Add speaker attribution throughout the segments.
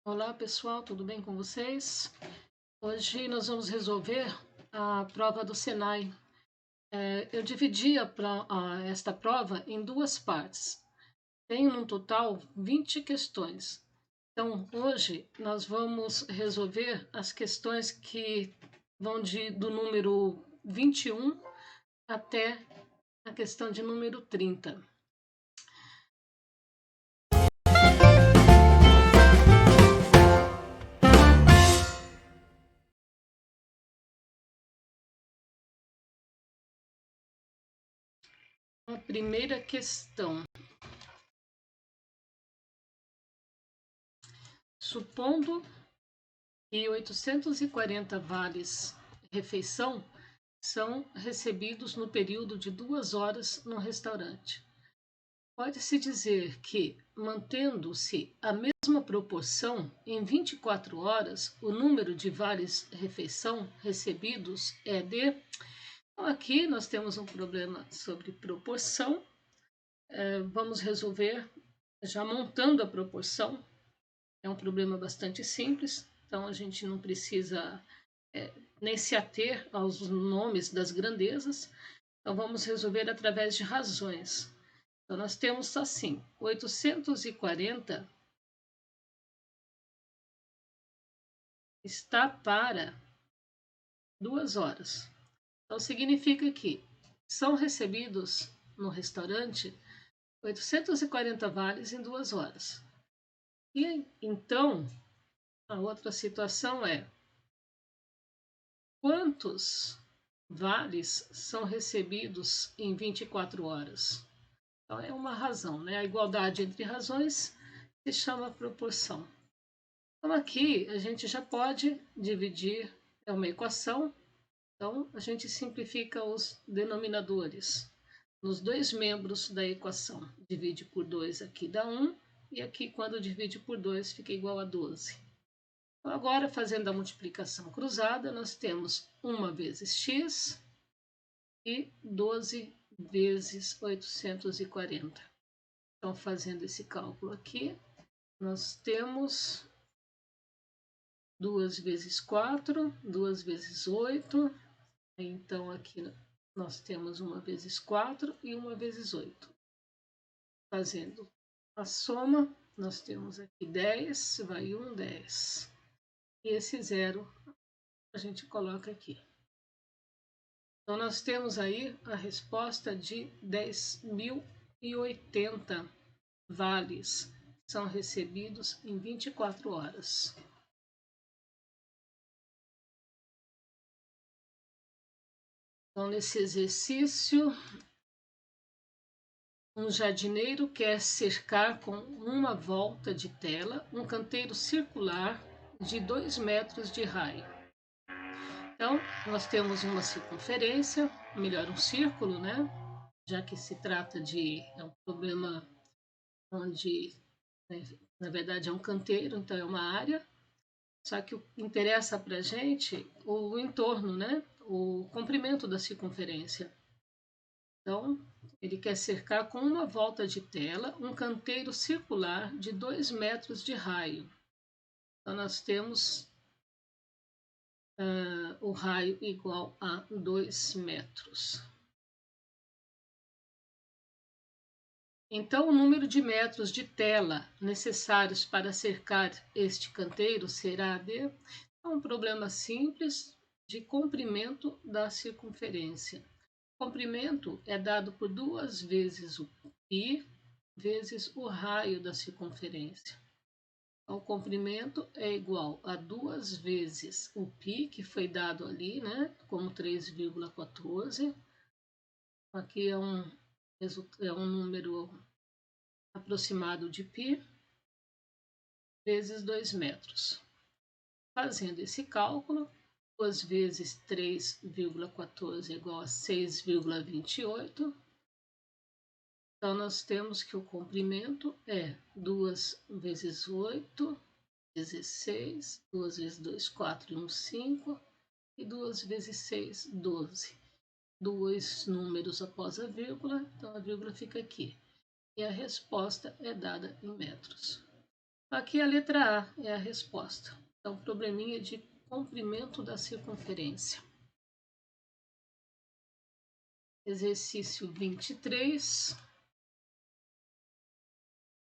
Speaker 1: Olá pessoal, tudo bem com vocês? Hoje nós vamos resolver a prova do Senai. Eu dividi esta prova em duas partes. Tem no total 20 questões. Então hoje nós vamos resolver as questões que vão do número 21 até a questão de número 30. A primeira questão. Supondo que 840 vales-refeição são recebidos no período de 2 horas no restaurante. Pode-se dizer que, mantendo-se a mesma proporção, em 24 horas, o número de vales-refeição recebidos é de... Então, aqui nós temos um problema sobre proporção. Vamos resolver já montando a proporção. É um problema bastante simples, então a gente não precisa nem se ater aos nomes das grandezas. Então vamos resolver através de razões. Então nós temos assim, 840 está para 2 horas. Então significa que são recebidos no restaurante 840 vales em 2 horas. E então a outra situação é: quantos vales são recebidos em 24 horas? Então é uma razão, né? A igualdade entre razões se chama proporção. Então aqui a gente já pode dividir, é uma equação, então a gente simplifica os denominadores. Nos dois membros da equação, divide por 2 aqui dá 1, e aqui quando divide por 2 fica igual a 12. Então, agora fazendo a multiplicação cruzada, nós temos 1 vezes x e 12 vezes 840. Então, fazendo esse cálculo aqui, nós temos 2 vezes 4, 2 vezes 8. Então, aqui nós temos 1 vezes 4 e 1 vezes 8. Fazendo a soma, nós temos aqui 10, vai 1, 10. E esse zero a gente coloca aqui. Então, nós temos aí a resposta de 10.080 vales são recebidos em 24 horas. Então, nesse exercício, um jardineiro quer cercar com uma volta de tela um canteiro circular de 2 metros de raio. Então, nós temos uma circunferência, melhor um círculo, né? Já que se trata de um problema onde, né, na verdade, é um canteiro, então é uma área. Só que o que interessa para a gente o entorno, né? O comprimento da circunferência. Então, ele quer cercar com uma volta de tela um canteiro circular de 2 metros de raio. Então, nós temos o raio igual a 2 metros. Então, o número de metros de tela necessários para cercar este canteiro será de... um problema simples de comprimento da circunferência. O comprimento é dado por 2 vezes o π vezes o raio da circunferência. Então, o comprimento é igual a 2 vezes o π, que foi dado ali, né, como 3,14. Aqui é um número aproximado de π, vezes 2 metros. Fazendo esse cálculo, 2 vezes 3,14 é igual a 6,28. Então, nós temos que o comprimento é 2 vezes 8, 16, 2 vezes 2, 4 e 1, 5, e 2 vezes 6, 12. 2 números após a vírgula, então a vírgula fica aqui. E a resposta é dada em metros. Aqui a letra A é a resposta. Então, probleminha de comprimento da circunferência. Exercício 23.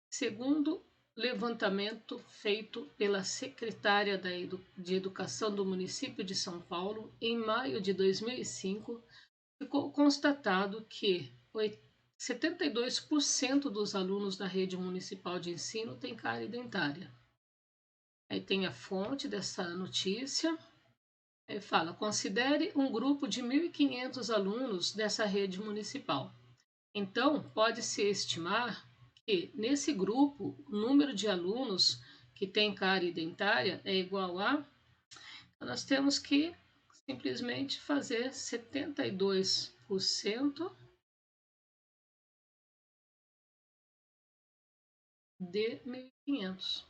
Speaker 1: Segundo levantamento feito pela secretária de Educação do município de São Paulo, em maio de 2005, ficou constatado que 72% dos alunos da rede municipal de ensino têm cárie dentária. Aí tem a fonte dessa notícia. Aí fala, considere um grupo de 1.500 alunos dessa rede municipal. Então, pode-se estimar que, nesse grupo, o número de alunos que tem cárie dentária é igual a... Nós temos que simplesmente fazer 72% de 1.500.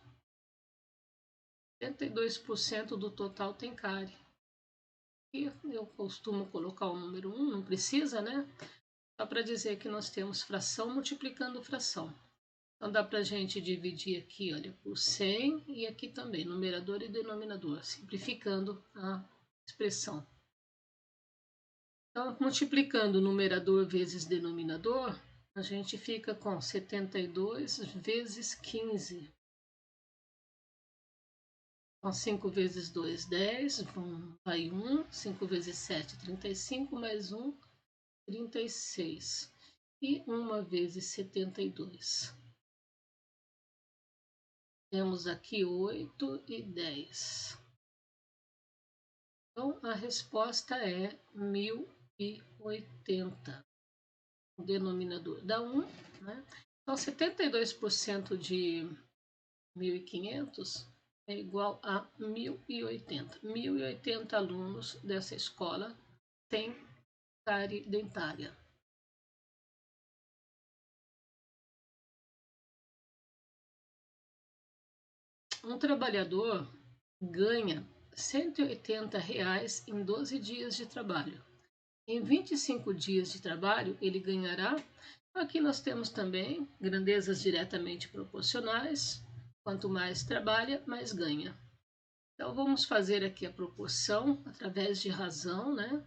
Speaker 1: 72% do total tem cárie. E eu costumo colocar o número 1, não precisa, né? Só para dizer que nós temos fração multiplicando fração. Então dá para a gente dividir aqui, olha, por 100 e aqui também, numerador e denominador, simplificando a expressão. Então, multiplicando numerador vezes denominador, a gente fica com 72 vezes 15. Então, 5 vezes 2, 10, vai 1, 5 vezes 7, 35, mais 1, 36. E 1 vezes 72. Temos aqui 8 e 10. Então, a resposta é 1080. O denominador dá 1, né? Então, 72% de 1.500 é igual a 1.080. 1.080 alunos dessa escola têm cárie dentária. Um trabalhador ganha R$180 em 12 dias de trabalho. Em 25 dias de trabalho, ele ganhará. Aqui nós temos também grandezas diretamente proporcionais. Quanto mais trabalha, mais ganha. Então, vamos fazer aqui a proporção através de razão, né?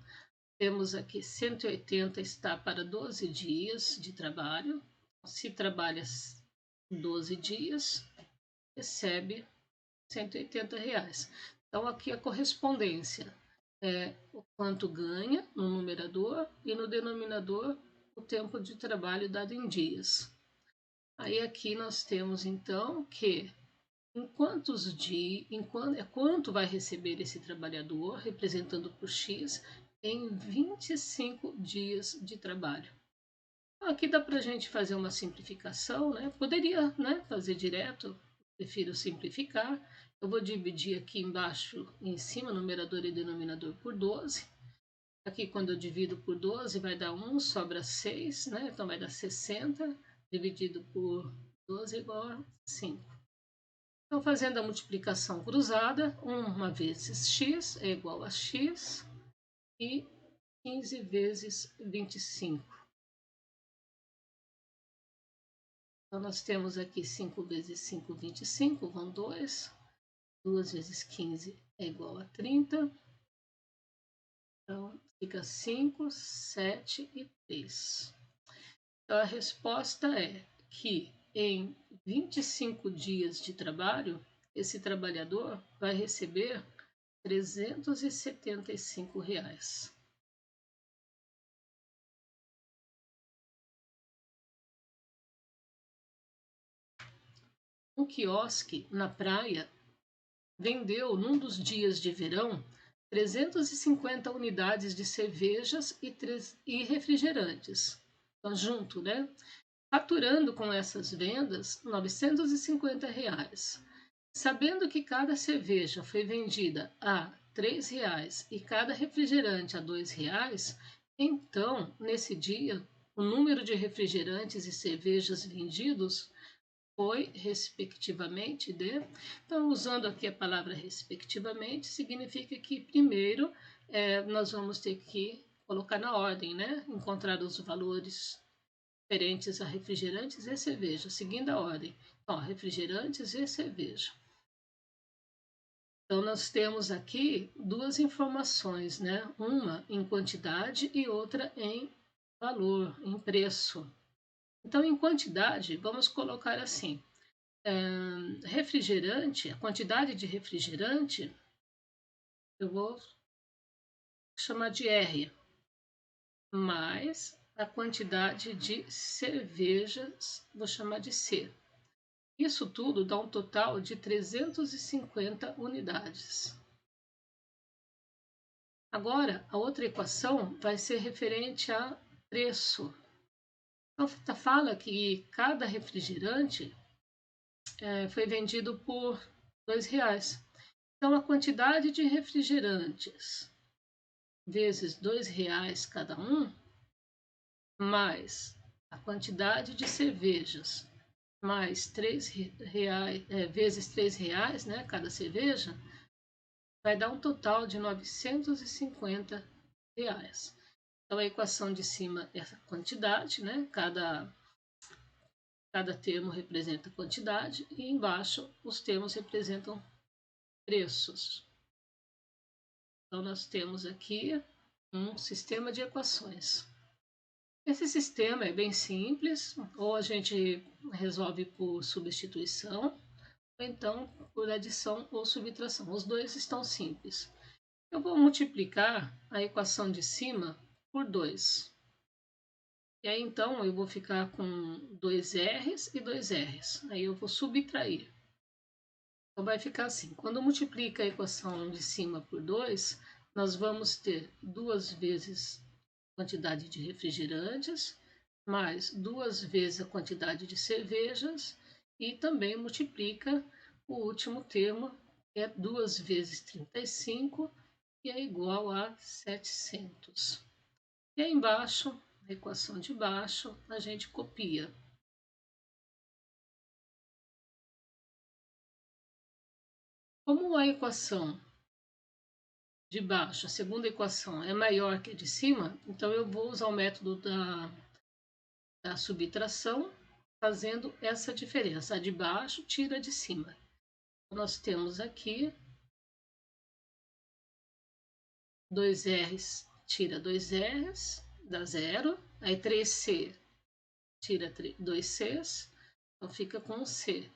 Speaker 1: Temos aqui 180 está para 12 dias de trabalho. Se trabalha 12 dias, recebe R$180. Então, aqui a correspondência é o quanto ganha no numerador e no denominador o tempo de trabalho dado em dias. Aí aqui nós temos então que quanto vai receber esse trabalhador, representando por X, em 25 dias de trabalho. Aqui dá para a gente fazer uma simplificação, né? Poderia, né, fazer direto, prefiro simplificar. Eu vou dividir aqui embaixo e em cima, numerador e denominador, por 12. Aqui, quando eu divido por 12, vai dar 1, sobra 6, né? Então, vai dar 60, dividido por 12 é igual a 5. Então, fazendo a multiplicação cruzada, 1 vezes x é igual a x e 15 vezes 25. Então, nós temos aqui 5 vezes 5, 25, vão 2. 2 vezes 15 é igual a 30. Então, fica 5, 7 e 3. Então, a resposta é que em 25 dias de trabalho, esse trabalhador vai receber R$375. Um quiosque na praia vendeu, num dos dias de verão, 350 unidades de cervejas e refrigerantes. Então, junto, né? Faturando com essas vendas R$950. Sabendo que cada cerveja foi vendida a R$3 e cada refrigerante a R$2, então, nesse dia, o número de refrigerantes e cervejas vendidos foi, respectivamente, de... Então, usando aqui a palavra respectivamente, significa que, primeiro, nós vamos ter que colocar na ordem, né? Encontrar os valores referentes a refrigerantes e cerveja, seguindo a ordem. Ó, refrigerantes e cerveja. Então, nós temos aqui duas informações, né? Uma em quantidade e outra em valor, em preço. Então, em quantidade, vamos colocar assim: refrigerante, a quantidade de refrigerante, eu vou chamar de R, mais a quantidade de cervejas, vou chamar de C. Isso tudo dá um total de 350 unidades. Agora, a outra equação vai ser referente a preço. Então, fala que cada refrigerante foi vendido por R$ 2. Então, a quantidade de refrigerantes vezes R$ 2 cada um, mais a quantidade de cervejas, mais R$ 3 vezes R$ 3, né, cada cerveja, vai dar um total de R$ 950. Então, a equação de cima é a quantidade, né? Cada termo representa quantidade e embaixo os termos representam preços. Então, nós temos aqui um sistema de equações. Esse sistema é bem simples, ou a gente resolve por substituição, ou então por adição ou subtração. Os dois estão simples. Eu vou multiplicar a equação de cima por 2. E aí, então, eu vou ficar com 2R's e 2R's. Aí eu vou subtrair. Então, vai ficar assim. Quando multiplica a equação de cima por 2, nós vamos ter 2 vezes a quantidade de refrigerantes, mais 2 vezes a quantidade de cervejas, e também multiplica o último termo, que é 2 vezes 35, que é igual a 700. E aí embaixo, na equação de baixo, a gente copia. Como a equação de baixo, a segunda equação, é maior que a de cima, então eu vou usar o método da subtração, fazendo essa diferença. A de baixo tira a de cima. Então, nós temos aqui 2R's tira 2R's, dá 0. Aí 3C tira 2C's, então fica com um C.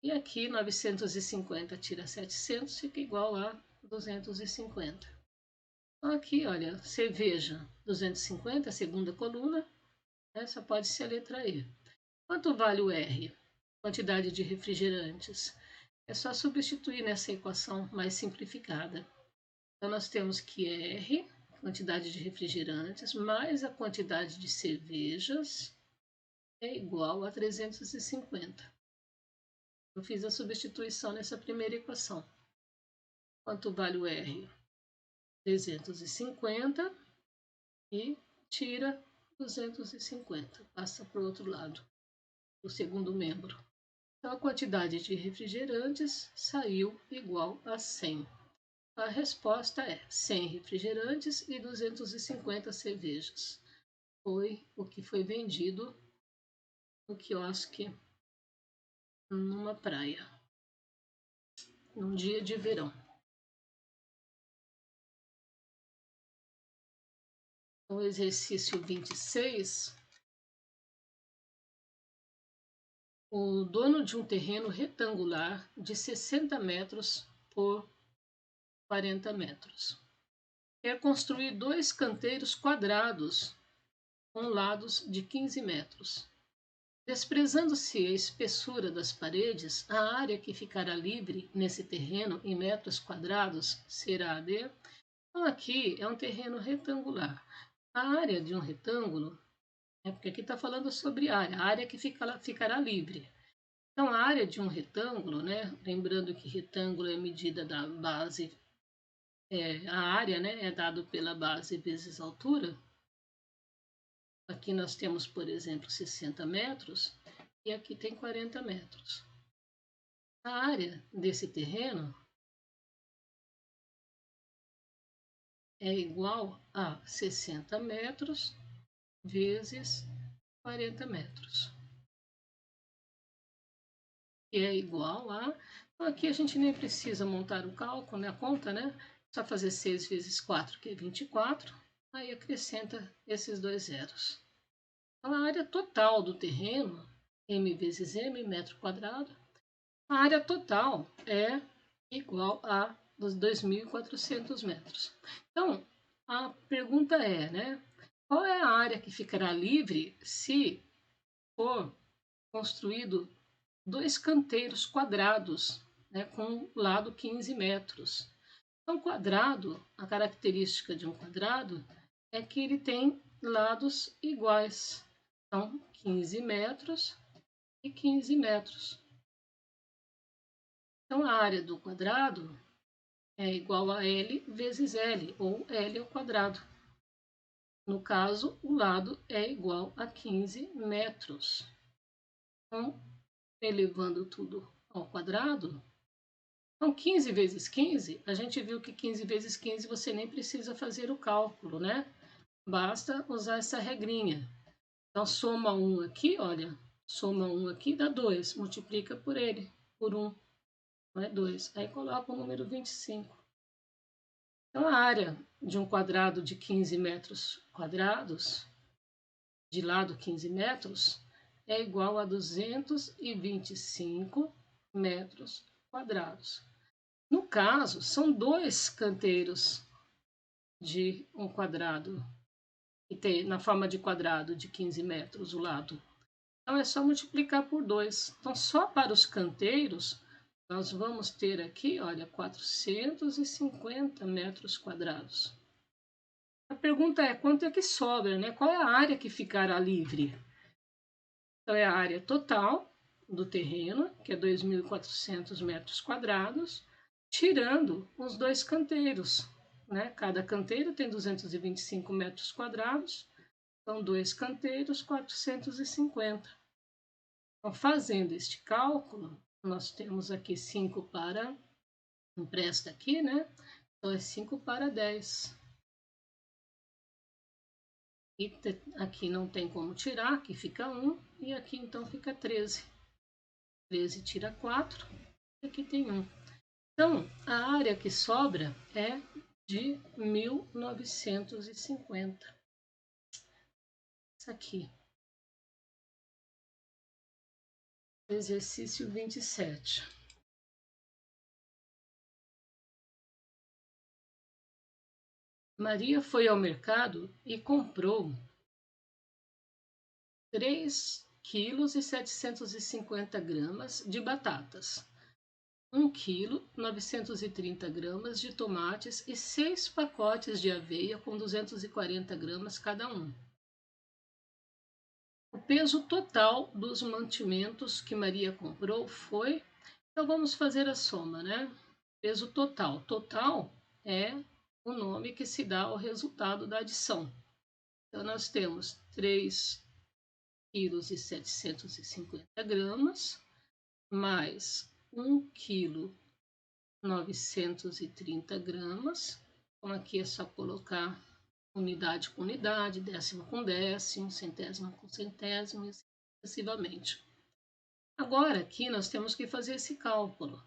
Speaker 1: E aqui 950 tira 700, fica igual a 250. Então aqui, olha, cerveja 250, a segunda coluna, essa pode ser a letra E. Quanto vale o R? Quantidade de refrigerantes. É só substituir nessa equação mais simplificada. Então, nós temos que R, quantidade de refrigerantes, mais a quantidade de cervejas, é igual a 350. Eu fiz a substituição nessa primeira equação. Quanto vale o R? 350 e tira 250. Passa para o outro lado, o segundo membro. Então, a quantidade de refrigerantes saiu igual a 100. A resposta é 100 refrigerantes e 250 cervejas. Foi o que foi vendido no quiosque numa praia, num dia de verão. O exercício 26. O dono de um terreno retangular de 60 metros por 40 metros quer construir 2 canteiros quadrados com lados de 15 metros. Desprezando-se a espessura das paredes, a área que ficará livre nesse terreno em metros quadrados será de... Então, aqui é um terreno retangular. A área de um retângulo, porque aqui está falando sobre a área que ficará livre. Então, a área de um retângulo, né? Lembrando que retângulo é medida da base, a área, né? É dado pela base vezes a altura. Aqui nós temos, por exemplo, 60 metros e aqui tem 40 metros. A área desse terreno é igual a 60 metros vezes 40 metros. que é igual a... Então, aqui a gente nem precisa montar o cálculo, né, a conta, né? Só fazer 6 vezes 4, que é 24. Aí acrescenta esses dois zeros. Então, a área total do terreno, m vezes m, metro quadrado, a área total é igual a dos 2.400 metros. Então, a pergunta é, né? Qual é a área que ficará livre se for construído dois canteiros quadrados, né, com lado 15 metros? Então, quadrado, a característica de um quadrado é que ele tem lados iguais. Então, 15 metros e 15 metros. Então, a área do quadrado é igual a L vezes L, ou L ao quadrado. No caso, o lado é igual a 15 metros. Então, elevando tudo ao quadrado, então 15 vezes 15, a gente viu que 15 vezes 15 você nem precisa fazer o cálculo, né? Basta usar essa regrinha. Então, soma 1 aqui, olha, soma 1 aqui dá 2, multiplica por ele, por 1, não é 2. Aí coloca o número 25. Então, a área de um quadrado de 15 metros quadrados, de lado 15 metros, é igual a 225 metros quadrados. No caso, são dois canteiros de um quadrado, que tem na forma de quadrado de 15 metros o lado. Então, é só multiplicar por 2. Então, só para os canteiros, nós vamos ter aqui, olha, 450 metros quadrados. A pergunta é, quanto é que sobra, né? Qual é a área que ficará livre? Então, é a área total do terreno, que é 2.400 metros quadrados, tirando os dois canteiros, né? Cada canteiro tem 225 metros quadrados, então, dois canteiros, 450. Então, fazendo este cálculo, nós temos aqui 5 para, empresta aqui, né? Então, é 5 para 10. E aqui não tem como tirar, aqui fica 1, e aqui então fica 13. 13 tira 4, e aqui tem 1. Então, a área que sobra é de 1.950. Isso aqui. Exercício 27. Maria foi ao mercado e comprou 3,750 kg de batatas, 1,930 kg de tomates e 6 pacotes de aveia com 240 gramas cada um. O peso total dos mantimentos que Maria comprou foi... Então vamos fazer a soma, né? Peso total. Total é o nome que se dá ao resultado da adição. Então nós temos 3,750 kg mais 1,930 kg. Então aqui é só colocar unidade com unidade, décimo com décimo, centésimo com centésimo e assim sucessivamente. Agora aqui nós temos que fazer esse cálculo.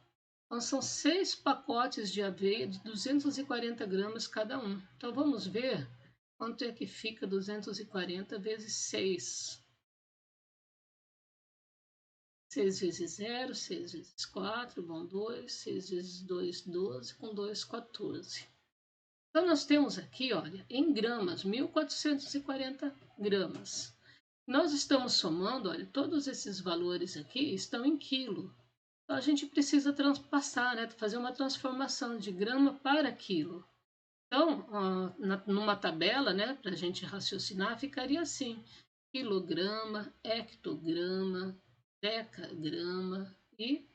Speaker 1: Então, são 6 pacotes de aveia de 240 gramas cada um. Então, vamos ver quanto é que fica 240 vezes 6. 6 vezes 0, 6 vezes 4, vão 2. 6 vezes 2, 12, com 2, 14. Então, nós temos aqui, olha, em gramas, 1.440 gramas. Nós estamos somando, olha, todos esses valores aqui estão em quilo. Então, a gente precisa transpassar, né, fazer uma transformação de grama para quilo. Então, numa tabela, né, para a gente raciocinar, ficaria assim: quilograma, hectograma, decagrama e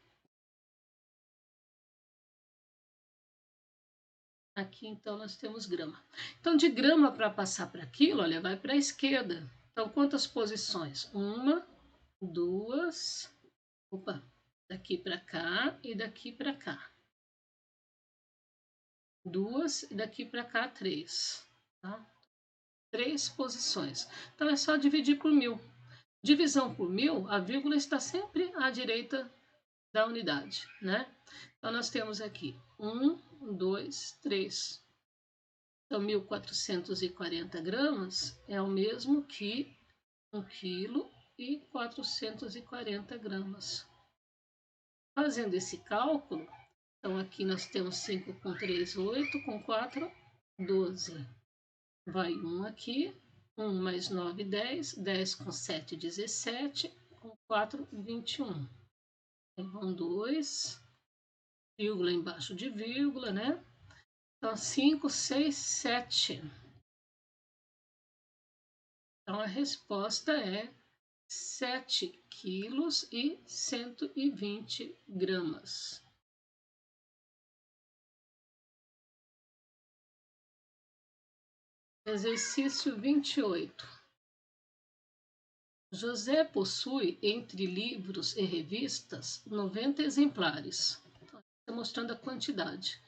Speaker 1: aqui então nós temos grama. Então, de grama para passar para quilo, olha, vai para a esquerda. Então, quantas posições? Uma, duas, daqui para cá e daqui para cá. 2 e daqui para cá 3. Tá? 3 posições. Então é só dividir por 1.000. Divisão por 1.000, a vírgula está sempre à direita da unidade, né? Então, nós temos aqui 1, 2, 3. Então, 1.440 gramas é o mesmo que 1,440 kg. Fazendo esse cálculo, então aqui nós temos 5 com 3, 8, com 4, 12. Vai 1 aqui, 1 mais 9, 10, 10 com 7, 17, com 4, 21. Aí vão 2, vírgula embaixo de vírgula, né? Então, 5, 6, 7. Então, a resposta é 7,120 kg. Exercício 28. José possui, entre livros e revistas, 90 exemplares. Então, está mostrando a quantidade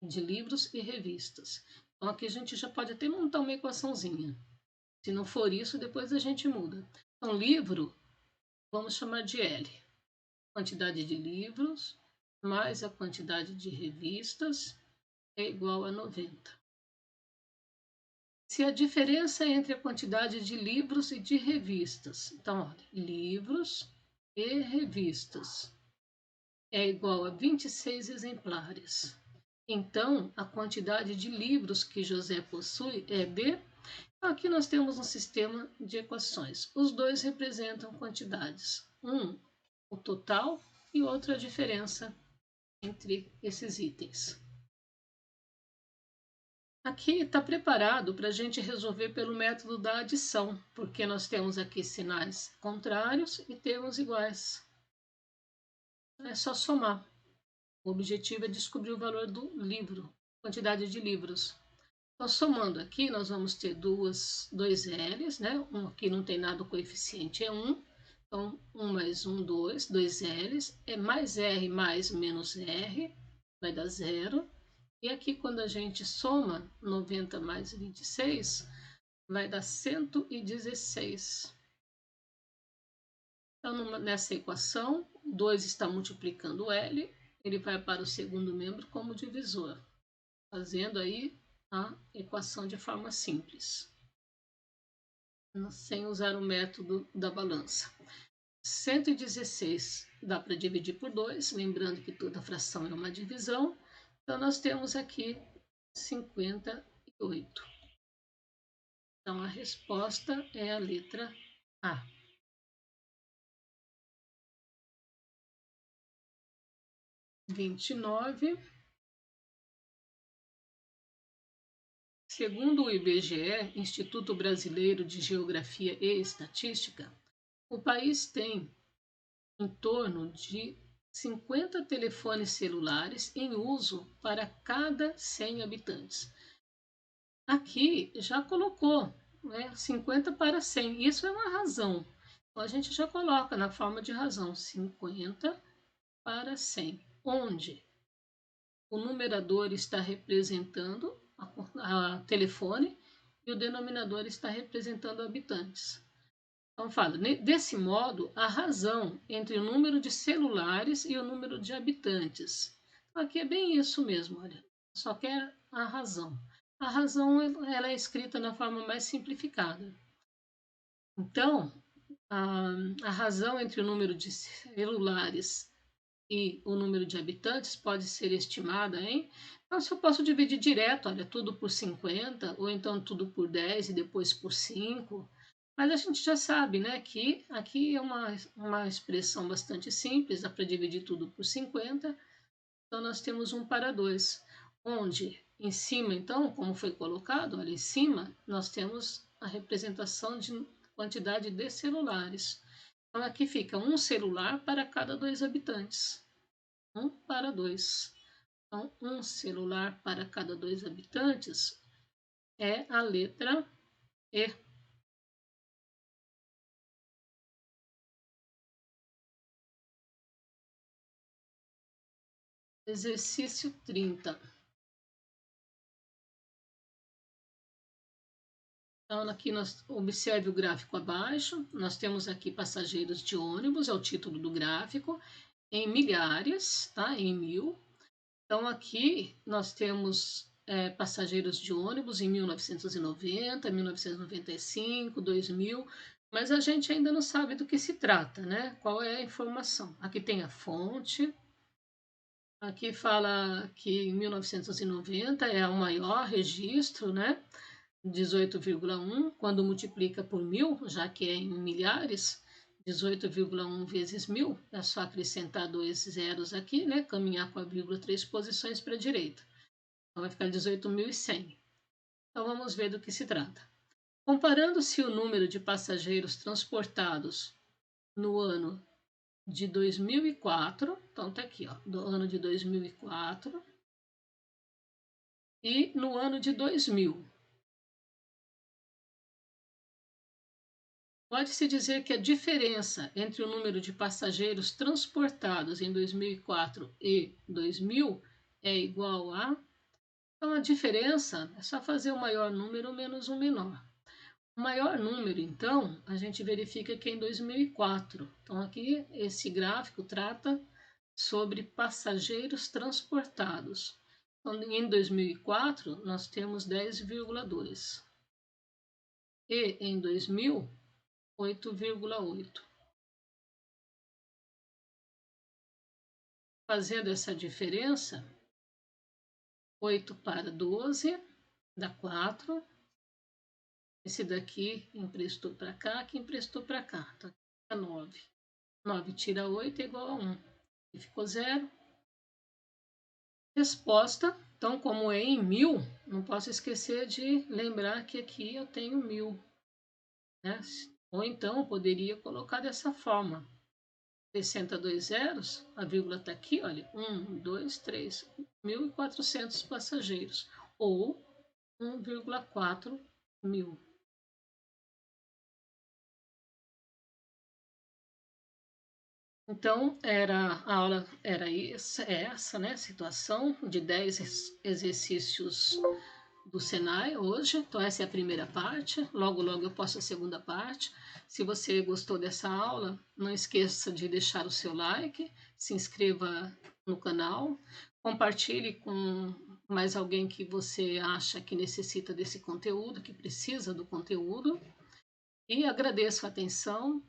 Speaker 1: de livros e revistas. Então, aqui a gente já pode até montar uma equaçãozinha. Se não for isso, depois a gente muda. Então, livro, vamos chamar de L. Quantidade de livros mais a quantidade de revistas é igual a 90. Se a diferença entre a quantidade de livros e de revistas, então, olha, livros e revistas é igual a 26 exemplares. Então, a quantidade de livros que José possui é de... Aqui nós temos um sistema de equações. Os dois representam quantidades. Um, o total, e outra, a diferença entre esses itens. Aqui está preparado para a gente resolver pelo método da adição, porque nós temos aqui sinais contrários e termos iguais. É só somar. O objetivo é descobrir o valor do livro, quantidade de livros. Então, somando aqui, nós vamos ter dois L's, né? Um aqui não tem nada, o coeficiente é 1. Então, 1 mais 1, 2, 2 L's. É mais R mais menos R, vai dar 0. E aqui, quando a gente soma 90 mais 26, vai dar 116. Então, nessa equação, 2 está multiplicando o L, ele vai para o segundo membro como divisor, fazendo aí a equação de forma simples, sem usar o método da balança. 116 dá para dividir por 2, lembrando que toda fração é uma divisão. Então, nós temos aqui 58. Então, a resposta é a letra A. Vinte e nove. Segundo o IBGE, Instituto Brasileiro de Geografia e Estatística, o país tem em torno de 50 telefones celulares em uso para cada 100 habitantes. Aqui já colocou, né, 50 para 100. Isso é uma razão. Então, a gente já coloca na forma de razão 50 para 100, onde o numerador está representando a telefone e o denominador está representando habitantes. Então, fala, desse modo, a razão entre o número de celulares e o número de habitantes. Então, aqui é bem isso mesmo, olha, só quer a razão. A razão ela é escrita na forma mais simplificada. Então, a razão entre o número de celulares e o número de habitantes pode ser estimada em... Então, se eu posso dividir direto, olha, tudo por 50, ou então tudo por 10 e depois por 5, mas a gente já sabe, né, que aqui é uma expressão bastante simples, dá para dividir tudo por 50, então nós temos 1 para 2, onde em cima, então, como foi colocado, olha, em cima nós temos a representação de quantidade de celulares. Então, aqui fica 1 celular para cada 2 habitantes. 1 para 2. Então, 1 celular para cada 2 habitantes é a letra E. Exercício 30. Então, aqui nós observe o gráfico abaixo. Nós temos aqui passageiros de ônibus, é o título do gráfico. em milhares, tá? Em 1000. Então, aqui nós temos passageiros de ônibus em 1990, 1995, 2000, mas a gente ainda não sabe do que se trata, né? Qual é a informação? Aqui tem a fonte, aqui fala que em 1990 é o maior registro, né? 18,1, quando multiplica por 1000, já que é em milhares, 18,1 vezes 1000, é só acrescentar 2 zeros aqui, né? Caminhar com a vírgula 3 posições para a direita. Então vai ficar 18.100. Então vamos ver do que se trata. Comparando-se o número de passageiros transportados no ano de 2004, então está aqui, ó, do ano de 2004, e no ano de 2000. Pode-se dizer que a diferença entre o número de passageiros transportados em 2004 e 2000 é igual a... Então, a diferença é só fazer o maior número menos o menor. O maior número, então, a gente verifica que é em 2004. Então, aqui, esse gráfico trata sobre passageiros transportados. Então, em 2004, nós temos 10,2. E em 2000, 8,8. Fazendo essa diferença, 8 para 12, dá 4. Esse daqui emprestou para cá, que emprestou para cá. Então, dá 9. 9 tira 8 é igual a 1. E ficou 0. Resposta. Então, como é em 1000, não posso esquecer de lembrar que aqui eu tenho 1000. Né? Ou então, eu poderia colocar dessa forma. 62 zeros, a vírgula está aqui, olha, 1, 2, 3, 1.400 passageiros, ou 1,4 mil. Então, a aula era essa, né, situação de 10 exercícios do Senai hoje. Então, essa é a primeira parte. Logo, logo eu posto a segunda parte. Se você gostou dessa aula, não esqueça de deixar o seu like, se inscreva no canal, compartilhe com mais alguém que você acha que necessita desse conteúdo, que precisa do conteúdo. E agradeço a atenção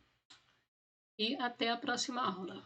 Speaker 1: e até a próxima aula.